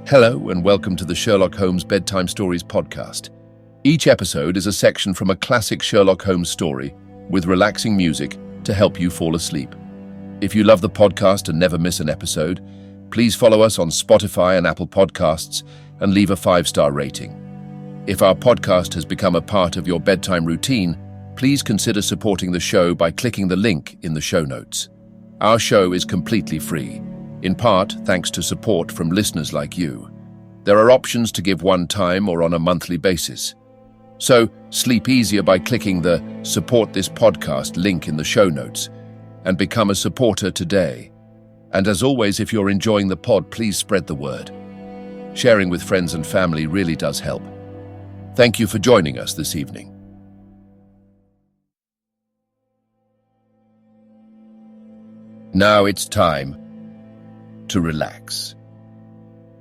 Hello and welcome to the Sherlock Holmes Bedtime Stories podcast. Each episode is a section from a classic Sherlock Holmes story with relaxing music to help you fall asleep. If you love the podcast and never miss an episode, please follow us on Spotify and Apple Podcasts and leave a 5-star rating. If our podcast has become a part of your bedtime routine, please consider supporting the show by clicking the link in the show notes. Our show is completely free, in part thanks to support from listeners like you. There are options to give one time or on a monthly basis. So sleep easier by clicking the Support This Podcast link in the show notes and become a supporter today. And as always, if you're enjoying the pod, please spread the word. Sharing with friends and family really does help. Thank you for joining us this evening. Now it's time to relax.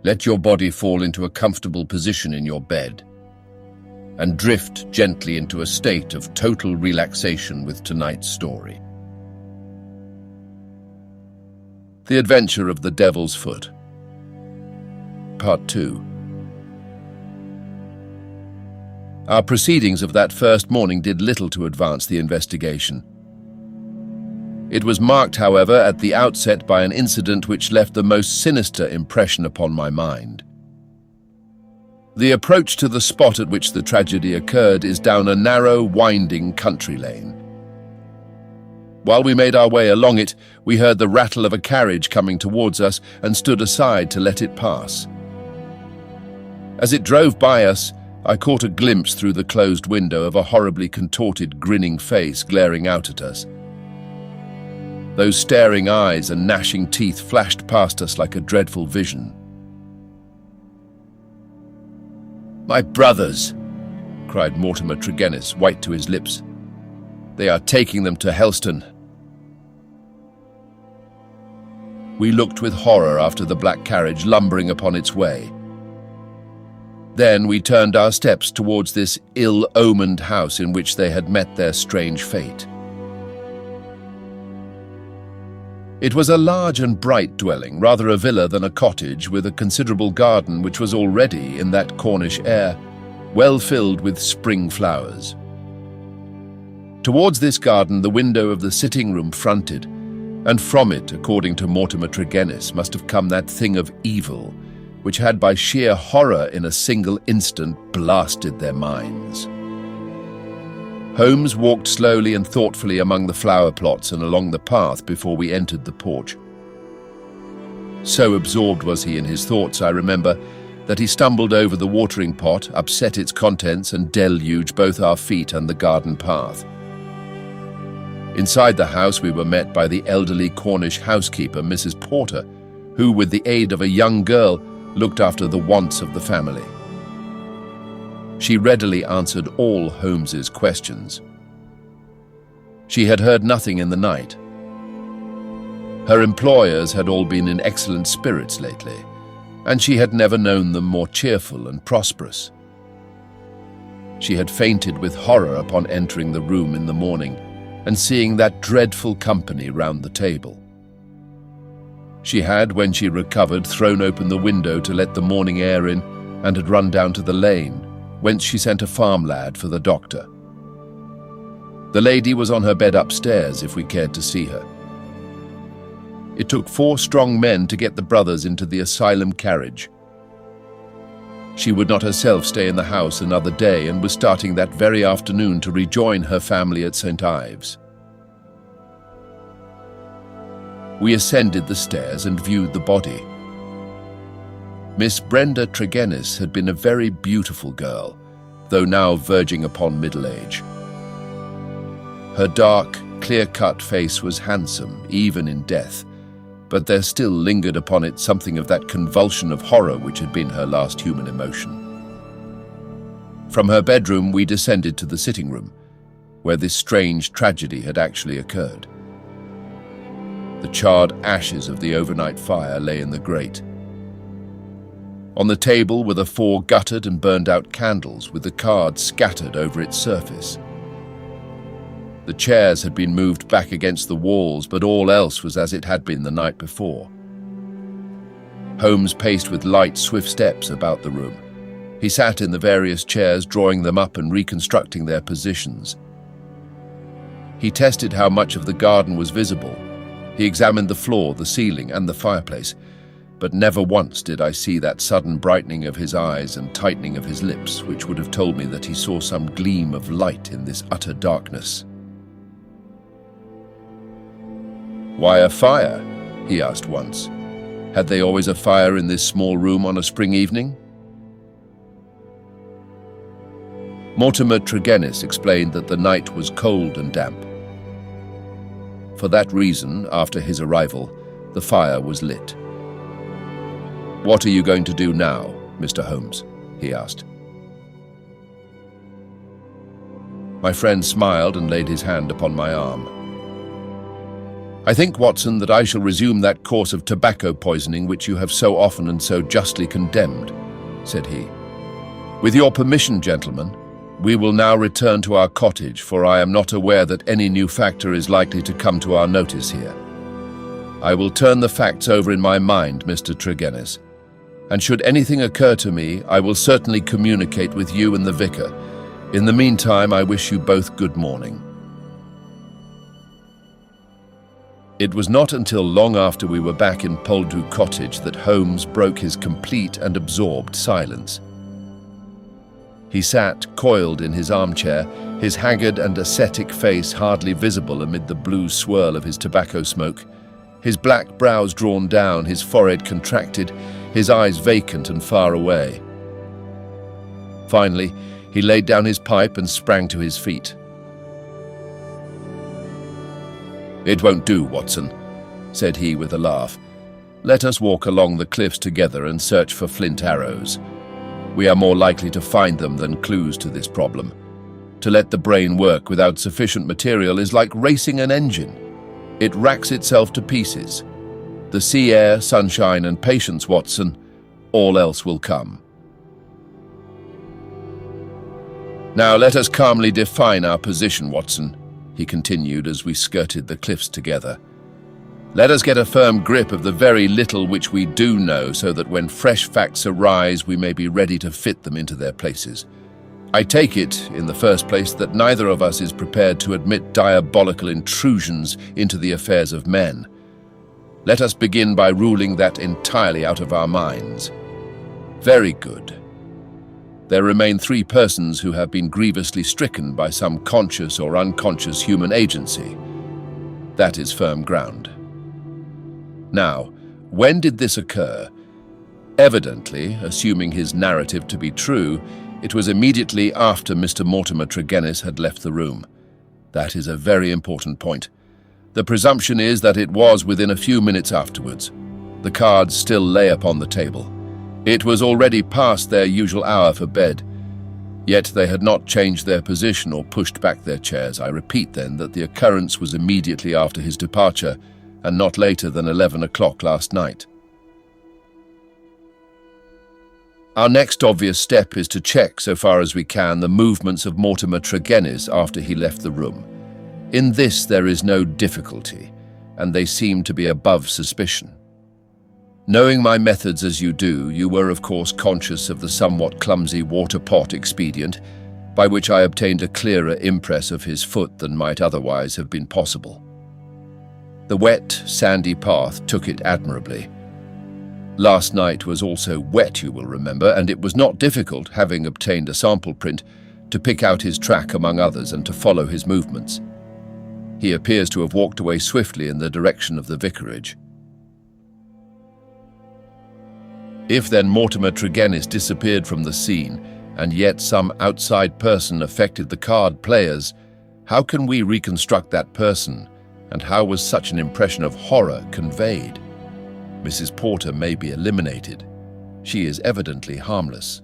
Let your body fall into a comfortable position in your bed and drift gently into a state of total relaxation with tonight's story. The Adventure of the Devil's Foot, Part 2. Our proceedings of that first morning did little to advance the investigation. It was marked, however, at the outset by an incident which left the most sinister impression upon my mind. The approach to the spot at which the tragedy occurred is down a narrow, winding country lane. While we made our way along it, we heard the rattle of a carriage coming towards us and stood aside to let it pass. As it drove by us, I caught a glimpse through the closed window of a horribly contorted, grinning face glaring out at us. Those staring eyes and gnashing teeth flashed past us like a dreadful vision. "My brothers!" cried Mortimer Tregennis, white to his lips. "They are taking them to Helston." We looked with horror after the black carriage lumbering upon its way. Then we turned our steps towards this ill-omened house in which they had met their strange fate. It was a large and bright dwelling, rather a villa than a cottage, with a considerable garden which was already, in that Cornish air, well filled with spring flowers. Towards this garden the window of the sitting-room fronted, and from it, according to Mortimer Tregennis, must have come that thing of evil, which had by sheer horror in a single instant blasted their minds. Holmes walked slowly and thoughtfully among the flower plots and along the path before we entered the porch. So absorbed was he in his thoughts, I remember, that he stumbled over the watering pot, upset its contents, and deluged both our feet and the garden path. Inside the house we were met by the elderly Cornish housekeeper, Mrs. Porter, who, with the aid of a young girl, looked after the wants of the family. She readily answered all Holmes's questions. She had heard nothing in the night. Her employers had all been in excellent spirits lately, and she had never known them more cheerful and prosperous. She had fainted with horror upon entering the room in the morning and seeing that dreadful company round the table. She had, when she recovered, thrown open the window to let the morning air in and had run down to the lane, whence she sent a farm lad for the doctor. The lady was on her bed upstairs if we cared to see her. It took 4 strong men to get the brothers into the asylum carriage. She would not herself stay in the house another day and was starting that very afternoon to rejoin her family at St. Ives. We ascended the stairs and viewed the body. Miss Brenda Tregennis had been a very beautiful girl, though now verging upon middle age. Her dark, clear-cut face was handsome, even in death, but there still lingered upon it something of that convulsion of horror which had been her last human emotion. From her bedroom we descended to the sitting-room, where this strange tragedy had actually occurred. The charred ashes of the overnight fire lay in the grate. On the table were the 4 guttered and burned-out candles, with the cards scattered over its surface. The chairs had been moved back against the walls, but all else was as it had been the night before. Holmes paced with light, swift steps about the room. He sat in the various chairs, drawing them up and reconstructing their positions. He tested how much of the garden was visible. He examined the floor, the ceiling, and the fireplace, but never once did I see that sudden brightening of his eyes and tightening of his lips, which would have told me that he saw some gleam of light in this utter darkness. "Why a fire?" he asked once. Had they always a fire in this small room on a spring evening? Mortimer Tregennis explained that the night was cold and damp. For that reason, after his arrival, the fire was lit. "What are you going to do now, Mr. Holmes?" he asked. My friend smiled and laid his hand upon my arm. "I think, Watson, that I shall resume that course of tobacco poisoning which you have so often and so justly condemned," said he. "With your permission, gentlemen, we will now return to our cottage, for I am not aware that any new factor is likely to come to our notice here. I will turn the facts over in my mind, Mr. Tregennis, and should anything occur to me, I will certainly communicate with you and the vicar. In the meantime, I wish you both good morning." It was not until long after we were back in Poldhu Cottage that Holmes broke his complete and absorbed silence. He sat coiled in his armchair, his haggard and ascetic face hardly visible amid the blue swirl of his tobacco smoke, his black brows drawn down, his forehead contracted, his eyes vacant and far away. Finally, he laid down his pipe and sprang to his feet. "It won't do, Watson," said he with a laugh. "Let us walk along the cliffs together and search for flint arrows. We are more likely to find them than clues to this problem. To let the brain work without sufficient material is like racing an engine. It racks itself to pieces. The sea air, sunshine, and patience, Watson. All else will come. Now let us calmly define our position, Watson," he continued as we skirted the cliffs together. "Let us get a firm grip of the very little which we do know, so that when fresh facts arise, we may be ready to fit them into their places. I take it, in the first place, that neither of us is prepared to admit diabolical intrusions into the affairs of men. Let us begin by ruling that entirely out of our minds. Very good. There remain 3 persons who have been grievously stricken by some conscious or unconscious human agency. That is firm ground. Now, when did this occur? Evidently, assuming his narrative to be true, it was immediately after Mr. Mortimer Tregennis had left the room. That is a very important point. The presumption is that it was within a few minutes afterwards. The cards still lay upon the table. It was already past their usual hour for bed. Yet they had not changed their position or pushed back their chairs. I repeat then that the occurrence was immediately after his departure and not later than 11 o'clock last night. Our next obvious step is to check, so far as we can, the movements of Mortimer Tregennis after he left the room. In this there is no difficulty, and they seem to be above suspicion. Knowing my methods as you do, you were of course conscious of the somewhat clumsy water pot expedient, by which I obtained a clearer impress of his foot than might otherwise have been possible. The wet, sandy path took it admirably. Last night was also wet, you will remember, and it was not difficult, having obtained a sample print, to pick out his track among others and to follow his movements. He appears to have walked away swiftly in the direction of the vicarage. If then Mortimer Tregennis disappeared from the scene, and yet some outside person affected the card players, how can we reconstruct that person, and how was such an impression of horror conveyed? Mrs. Porter may be eliminated. She is evidently harmless.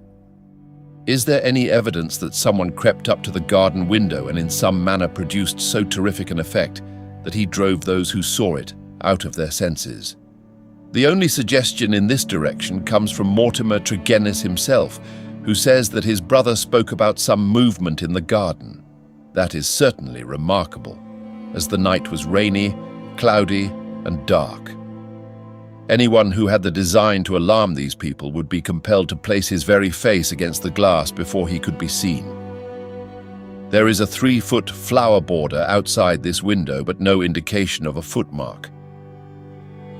Is there any evidence that someone crept up to the garden window and in some manner produced so terrific an effect that he drove those who saw it out of their senses? The only suggestion in this direction comes from Mortimer Tregennis himself, who says that his brother spoke about some movement in the garden. That is certainly remarkable, as the night was rainy, cloudy, and dark. Anyone who had the design to alarm these people would be compelled to place his very face against the glass before he could be seen. There is a 3-foot flower border outside this window, but no indication of a footmark.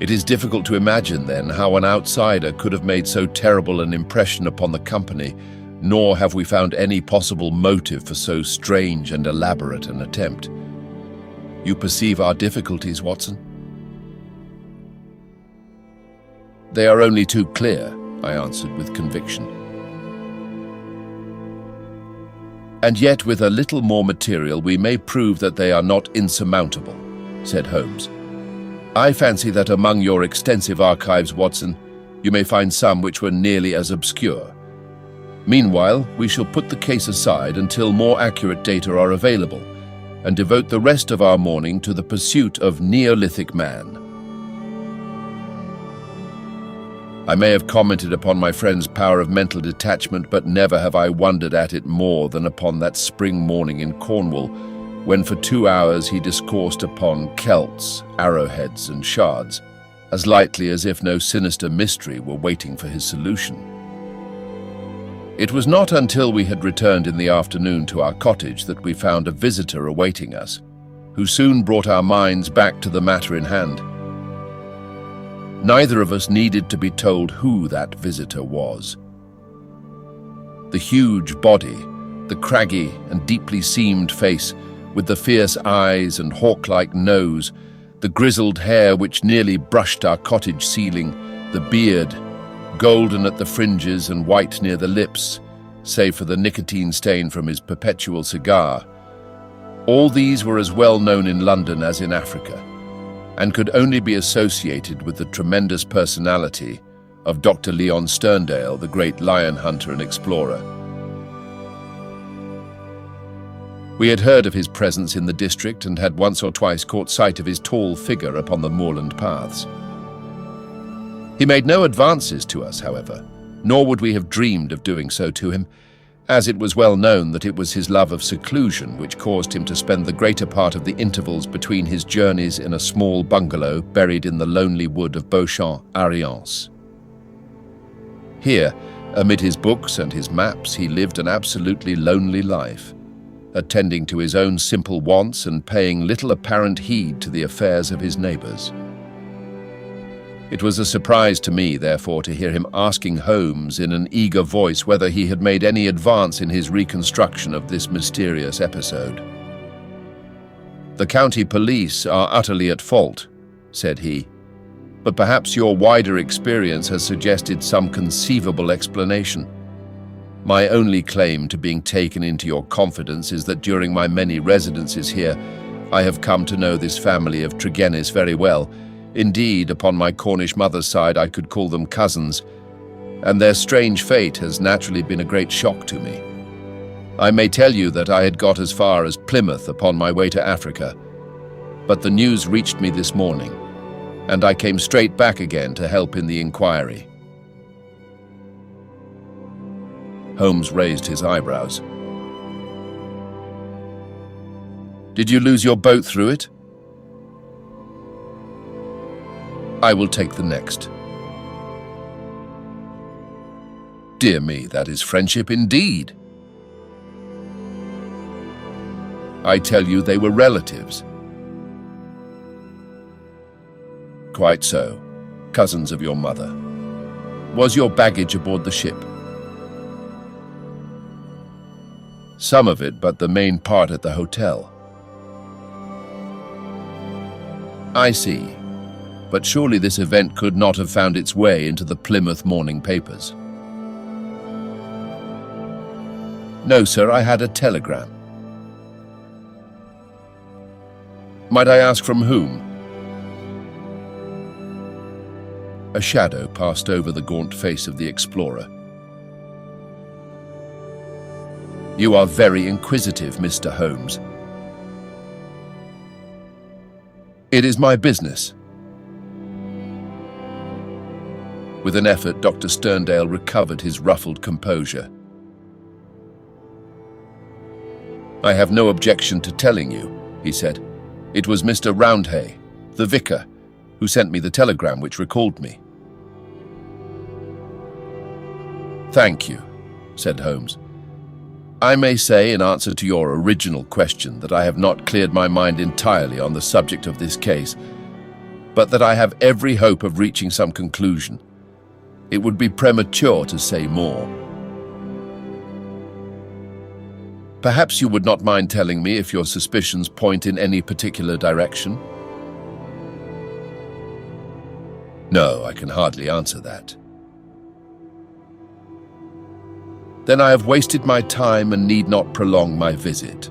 It is difficult to imagine, then, how an outsider could have made so terrible an impression upon the company, nor have we found any possible motive for so strange and elaborate an attempt. You perceive our difficulties, Watson? They are only too clear, I answered with conviction. And yet, with a little more material, we may prove that they are not insurmountable, said Holmes. I fancy that among your extensive archives, Watson, you may find some which were nearly as obscure. Meanwhile, we shall put the case aside until more accurate data are available, and devote the rest of our morning to the pursuit of Neolithic man. I may have commented upon my friend's power of mental detachment, but never have I wondered at it more than upon that spring morning in Cornwall, when for 2 hours he discoursed upon celts, arrowheads, and shards, as lightly as if no sinister mystery were waiting for his solution. It was not until we had returned in the afternoon to our cottage that we found a visitor awaiting us, who soon brought our minds back to the matter in hand. Neither of us needed to be told who that visitor was. The huge body, the craggy and deeply seamed face, with the fierce eyes and hawk-like nose, the grizzled hair which nearly brushed our cottage ceiling, the beard, golden at the fringes and white near the lips, save for the nicotine stain from his perpetual cigar. All these were as well known in London as in Africa, and could only be associated with the tremendous personality of Dr. Leon Sterndale, the great lion hunter and explorer. We had heard of his presence in the district and had once or twice caught sight of his tall figure upon the moorland paths. He made no advances to us, however, nor would we have dreamed of doing so to him, as it was well known that it was his love of seclusion which caused him to spend the greater part of the intervals between his journeys in a small bungalow buried in the lonely wood of Beauchamp-Ariens. Here, amid his books and his maps, he lived an absolutely lonely life, attending to his own simple wants and paying little apparent heed to the affairs of his neighbors. It was a surprise to me, therefore, to hear him asking Holmes in an eager voice whether he had made any advance in his reconstruction of this mysterious episode. "The county police are utterly at fault," said he, "but perhaps your wider experience has suggested some conceivable explanation. My only claim to being taken into your confidence is that during my many residences here, I have come to know this family of Tregennis very well. Indeed, upon my Cornish mother's side, I could call them cousins, and their strange fate has naturally been a great shock to me. I may tell you that I had got as far as Plymouth upon my way to Africa, but the news reached me this morning, and I came straight back again to help in the inquiry." Holmes raised his eyebrows. "Did you lose your boat through it?" "I will take the next." "Dear me, that is friendship indeed." "I tell you they were relatives." "Quite so, cousins of your mother. Was your baggage aboard the ship?" "Some of it, but the main part at the hotel." "I see. But surely this event could not have found its way into the Plymouth morning papers." "No, sir, I had a telegram." "Might I ask from whom?" A shadow passed over the gaunt face of the explorer. "You are very inquisitive, Mr. Holmes." "It is my business." With an effort, Dr. Sterndale recovered his ruffled composure. "I have no objection to telling you," he said. "It was Mr. Roundhay, the vicar, who sent me the telegram which recalled me." "Thank you," said Holmes. "I may say, in answer to your original question, that I have not cleared my mind entirely on the subject of this case, but that I have every hope of reaching some conclusion. It would be premature to say more. Perhaps you would not mind telling me if your suspicions point in any particular direction?" "No, I can hardly answer that." "Then I have wasted my time and need not prolong my visit."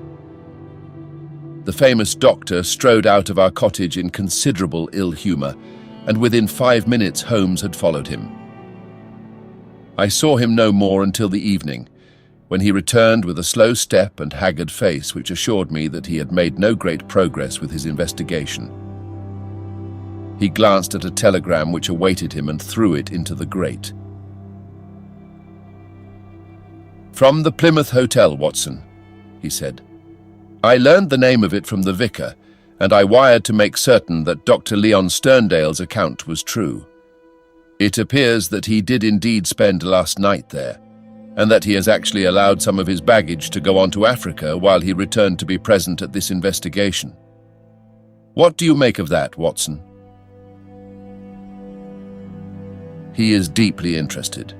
The famous doctor strode out of our cottage in considerable ill humor, and within 5 minutes Holmes had followed him. I saw him no more until the evening, when he returned with a slow step and haggard face which assured me that he had made no great progress with his investigation. He glanced at a telegram which awaited him and threw it into the grate. "From the Plymouth Hotel, Watson," he said. "I learned the name of it from the vicar, and I wired to make certain that Dr. Leon Sterndale's account was true. It appears that he did indeed spend last night there, and that he has actually allowed some of his baggage to go on to Africa while he returned to be present at this investigation. What do you make of that, Watson?" "He is deeply interested."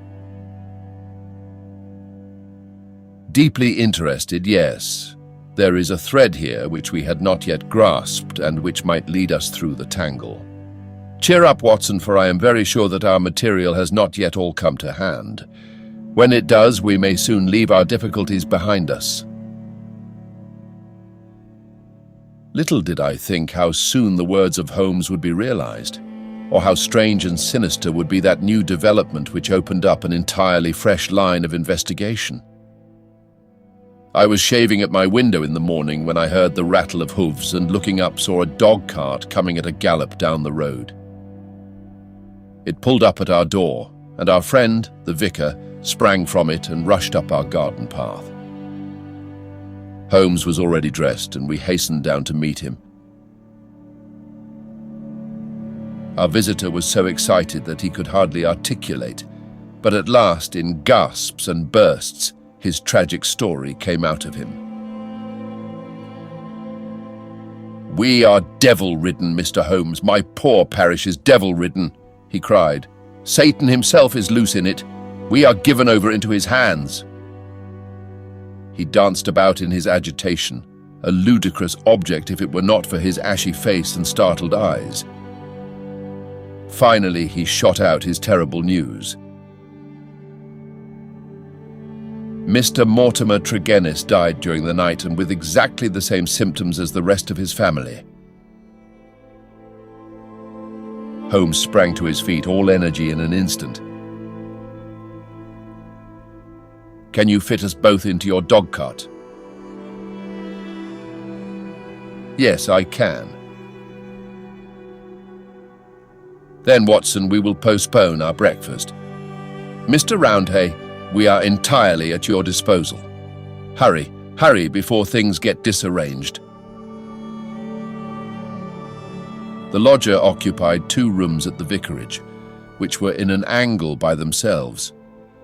"Deeply interested, yes. There is a thread here which we had not yet grasped and which might lead us through the tangle. Cheer up, Watson, for I am very sure that our material has not yet all come to hand. When it does, we may soon leave our difficulties behind us." Little did I think how soon the words of Holmes would be realized, or how strange and sinister would be that new development which opened up an entirely fresh line of investigation. I was shaving at my window in the morning when I heard the rattle of hoofs and looking up saw a dog cart coming at a gallop down the road. It pulled up at our door, and our friend, the vicar, sprang from it and rushed up our garden path. Holmes was already dressed, and we hastened down to meet him. Our visitor was so excited that he could hardly articulate, but at last, in gasps and bursts, his tragic story came out of him. "We are devil-ridden, Mr. Holmes. My poor parish is devil-ridden," he cried. "Satan himself is loose in it. We are given over into his hands." He danced about in his agitation, a ludicrous object if it were not for his ashy face and startled eyes. Finally, he shot out his terrible news. "Mr. Mortimer Tregennis died during the night and with exactly the same symptoms as the rest of his family." Holmes sprang to his feet, all energy in an instant. "Can you fit us both into your dog cart?" "Yes, I can." "Then, Watson, we will postpone our breakfast. Mr. Roundhay, we are entirely at your disposal. Hurry, hurry before things get disarranged." The lodger occupied 2 rooms at the vicarage, which were in an angle by themselves,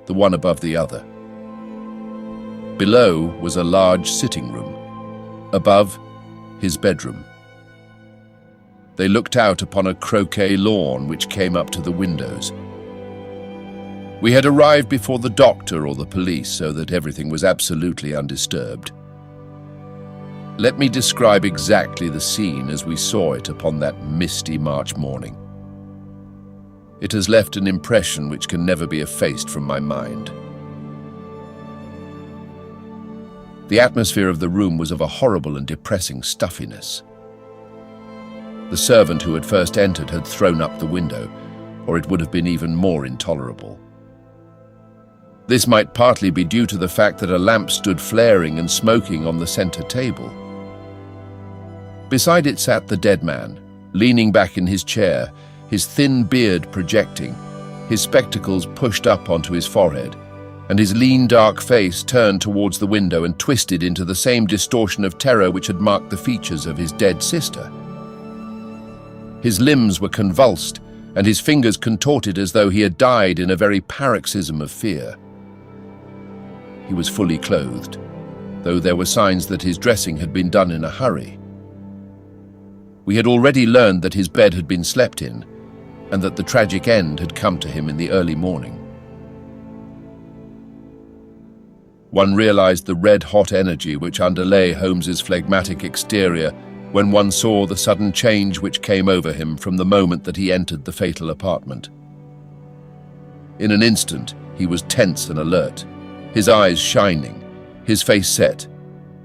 the one above the other. Below was a large sitting room. Above, his bedroom. They looked out upon a croquet lawn which came up to the windows. We had arrived before the doctor or the police, so that everything was absolutely undisturbed. Let me describe exactly the scene as we saw it upon that misty March morning. It has left an impression which can never be effaced from my mind. The atmosphere of the room was of a horrible and depressing stuffiness. The servant who had first entered had thrown up the window, or it would have been even more intolerable. This might partly be due to the fact that a lamp stood flaring and smoking on the center table. Beside it sat the dead man, leaning back in his chair, his thin beard projecting, his spectacles pushed up onto his forehead, and his lean, dark face turned towards the window and twisted into the same distortion of terror which had marked the features of his dead sister. His limbs were convulsed, and his fingers contorted as though he had died in a very paroxysm of fear. He was fully clothed, though there were signs that his dressing had been done in a hurry. We had already learned that his bed had been slept in, and that the tragic end had come to him in the early morning. One realized the red-hot energy which underlay Holmes's phlegmatic exterior when one saw the sudden change which came over him from the moment that he entered the fatal apartment. In an instant, he was tense and alert, his eyes shining, his face set,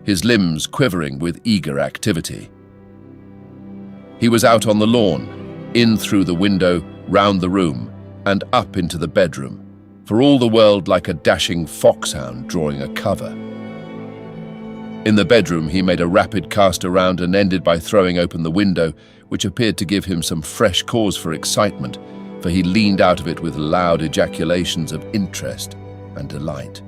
his limbs quivering with eager activity. He was out on the lawn, in through the window, round the room, and up into the bedroom, for all the world like a dashing foxhound drawing a cover. In the bedroom, he made a rapid cast around and ended by throwing open the window, which appeared to give him some fresh cause for excitement, for he leaned out of it with loud ejaculations of interest and delight.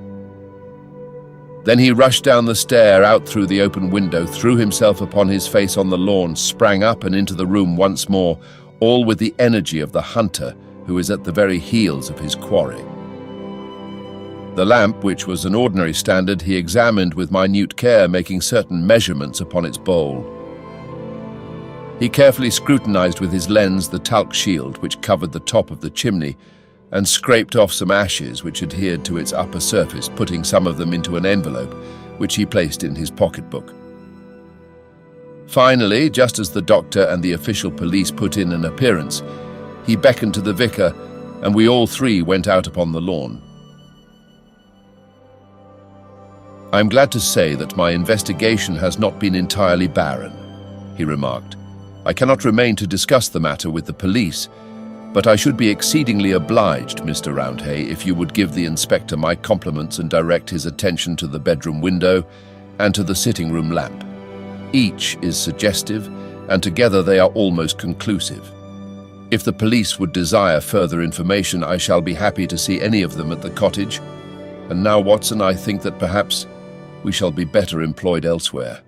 Then he rushed down the stair, out through the open window, threw himself upon his face on the lawn, sprang up and into the room once more, all with the energy of the hunter who is at the very heels of his quarry. The lamp, which was an ordinary standard, he examined with minute care, making certain measurements upon its bowl. He carefully scrutinized with his lens the talc shield which covered the top of the chimney, and scraped off some ashes which adhered to its upper surface, putting some of them into an envelope, which he placed in his pocketbook. Finally, just as the doctor and the official police put in an appearance, he beckoned to the vicar, and we all three went out upon the lawn. "I am glad to say that my investigation has not been entirely barren," he remarked. "I cannot remain to discuss the matter with the police, but I should be exceedingly obliged, Mr. Roundhay, if you would give the inspector my compliments and direct his attention to the bedroom window and to the sitting-room lamp. Each is suggestive, and together they are almost conclusive. If the police would desire further information, I shall be happy to see any of them at the cottage. And now, Watson, I think that perhaps we shall be better employed elsewhere."